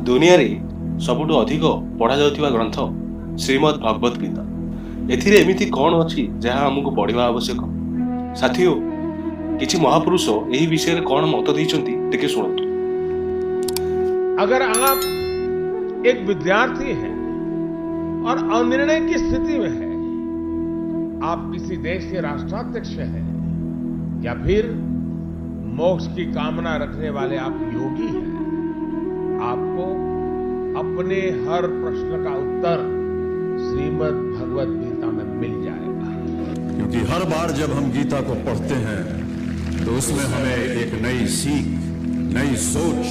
दुनिया रे सबुठु अधिक पढ़ा जाउथिबा ग्रंथ श्रीमद् भगवत गीता। एथिरे एमिति कौन अछि जहाँ हमको पढ़िबा आवश्यक। साथियों, किछि महापुरुष एही विषय रे कौन मत दैचंती टिके सुनतु। अगर आप एक विद्यार्थी हैं और अनिर्णय की स्थिति में हैं, आप किसी देश के राष्ट्राध्यक्ष हैं या फिर मोक्ष की कामना रखने वाले आप योगी हैं, आपको अपने हर प्रश्न का उत्तर श्रीमद् भगवत गीता में मिल जाएगा। क्योंकि हर बार जब हम गीता को पढ़ते हैं तो उसमें हमें एक नई सीख, नई सोच,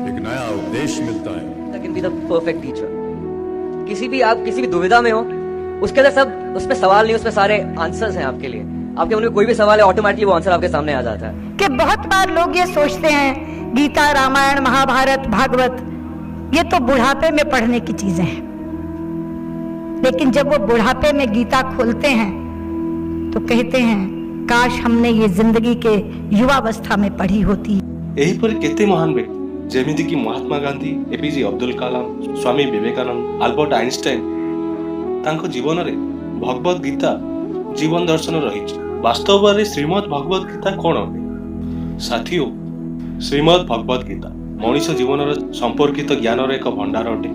एक नया उपदेश मिलता है। Can be the perfect teacher. किसी भी दुविधा में हो, उसके लिए सब उसमें सवाल नहीं, उसमें सारे आंसर्स हैं आपके लिए। आपके मन में कोई भी सवाल है, ऑटोमेटिकली वो आंसर आपके सामने आ जाता है। कि बहुत बार लोग ये सोचते हैं गीता, रामायण, महाभारत, भागवत ये तो बुढ़ापे में पढ़ने की चीजें हैं, लेकिन जब वो बुढ़ापे में गीता खोलते हैं तो कहते हैं काश हमने ये जिंदगी के युवावस्था में पढ़ी होती। एही पर केते महान व्यक्ति जेमिति कि Mahatma Gandhi, APJ Abdul Kalam, Swami Vivekananda, Albert Einstein तांको जीवन रे भगवत गीता जीवन दर्शन रही। वास्तव में श्रीमद् भगवत गीता कौन अटे? साथियों, श्रीमद् भगवत गीता मनुष्य जीवन संपर्कित ज्ञान एक भंडार अटे,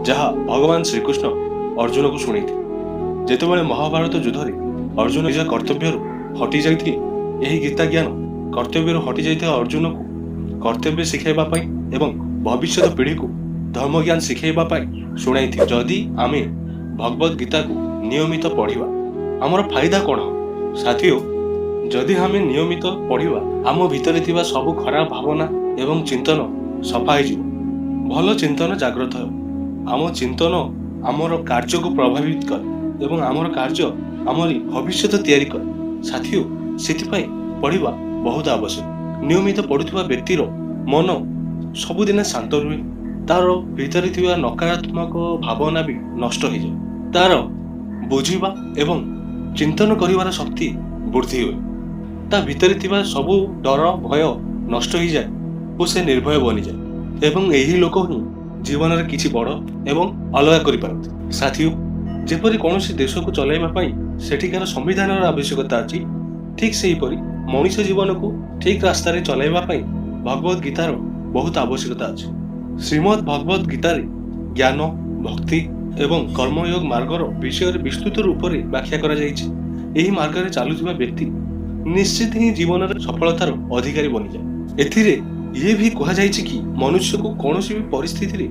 जहाँ भगवान श्रीकृष्ण अर्जुन को शुणी जेतेबेले महाभारत युद्ध में अर्जुन निज कर्तव्य हटि जाइथिले, एही गीता ज्ञान कर्तव्य हटि जाइथिबा अर्जुन को कर्तव्य शिखाइबा पई एवं भविष्य पीढ़ी को धर्म ज्ञान शिखाइबा पई शुणाई। जदि आमे भगवत गीता को नियमित पढ़िबा हमर फायदा कौन हो? साथियों, जदि हमें नियमित पढ़िबा आम भितर थिबा सब खराब भावना एवं चिंतन सफा हो, भल चिंतन जागृत हो। आम चिंतन आमर कार्य को प्रभावित कर एवं आमर कार्य आमरी भविष्य तैयारी कर। साथियों, सेतिपई पढ़िबा बहुत आवश्यक। नियमित पढ़ुथिबा व्यक्तिर मन सबुदिन शांत रुहे, तार भितर थिबा नकारात्मक भावना भी नष्ट हो जाए, तार बुझिबा एवं चिंतन करिवार शक्ति वृद्धि हुए, ता भितर थिबा सबु डर भय नष्ट हो जाए और से निर्भय बनी जाए एवं यही लोक ही जीवन में किछि बड़ एवं अलग करि पारନ୍ତି। साथियों, जेपरि कौनसी देश को चलाइबा पई सेठिकार संविधान आवश्यकता अछि, ठीक सेही परि मनुष्य जीवन को ठीक रास्ता रे चलाइबा पई भगवत गीतार बहुत आवश्यकता अछि। श्रीमद् भगवत गीतार ज्ञान, भक्ति एवं कर्मयोग मार्गर विषय विस्तृत रूप से व्याख्या करा जाइछि। एही मार्ग रे चालुथिबा व्यक्ति निश्चित ही जीवन में सफलतार अधिकारी बनी जाए। एथिरे ये भी कहा जाइछि कि मनुष्य को कौनसी भी परिस्थिति रे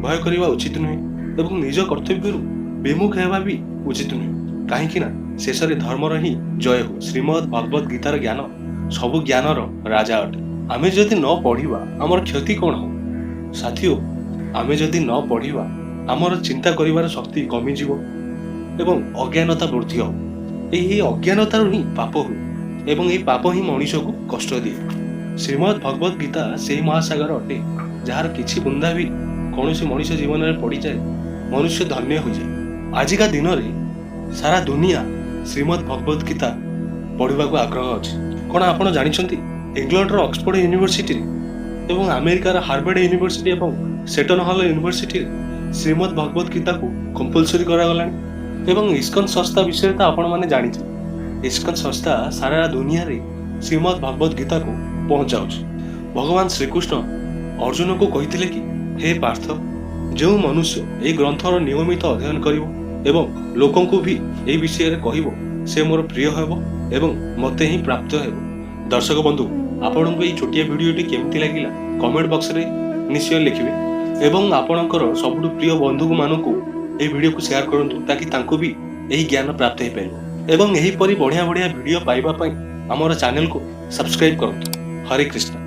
भय करिबा उचित नुहे एवं निज कर्तव्य विमुख हेबा भी उचित नुहे, काहेकि ना शेष रे धर्मर ही जय हो। श्रीमद् भगवत गीतार ज्ञान सबु ज्ञानर राजा अटे। आमे जदि न पढ़िबा हमर क्षति कौन हो? साथियों, आमे जदि न पढ़िबा आमर चिंता करिवार शक्ति कमी जीवो एवं अज्ञानता वृद्धि हो। यही अज्ञानतार ही पाप हो एवं यही पाप ही मनुष्य को कष्ट दिए। श्रीमद् भगवत गीता से महासागर अटे, जार किछि बुंदा भी कौनसी मनुष्य जीवन में पड़ी जाए मनुष्य धन्य हो जाए। आजिका दिन रे सारा दुनिया श्रीमद् भगवत गीता पढ़िबा को आग्रह अछि। कोन आपण जानिछंती इंग्लैंड रो ऑक्सफोर्ड यूनिवर्सिटी एवं अमेरिकार हार्वर्ड यूनिवर्सिटी एवं सेटन हॉल यूनिवर्सिटी श्रीमद् भगवत गीता को कंपलसरी करा गलानी एवं इस्कन संस्था विषय तो आपण माने जानिछे। इस्कन संस्था सारा दुनिया रे श्रीमद् भगवत गीता को पहुंचाउछ। भगवान श्रीकृष्ण अर्जुन को कहिथिले कि हे पार्थ, जो मनुष्य ए ग्रंथर नियमित अध्ययन करिवो एवं लोकन को भी ए विषय रे कहिवो से मोर प्रिय हेबो एवं मते ही प्राप्त हेबो। दर्शक बंधु, आपनको ए छोटिया वीडियोटी केमति लागिला कमेंट बॉक्स रे निश्चय लिखिबे एवं आपणकर सबुठु प्रिय बंधु मानकु ए वीडियो को शेयर करंतु, ताकि तांको भी एही ज्ञान प्राप्त हे पाइबो एवं एही परि बढ़िया बढ़िया वीडियो पाइबा पई हमर चैनल को सब्सक्राइब करंतु। हरे कृष्ण।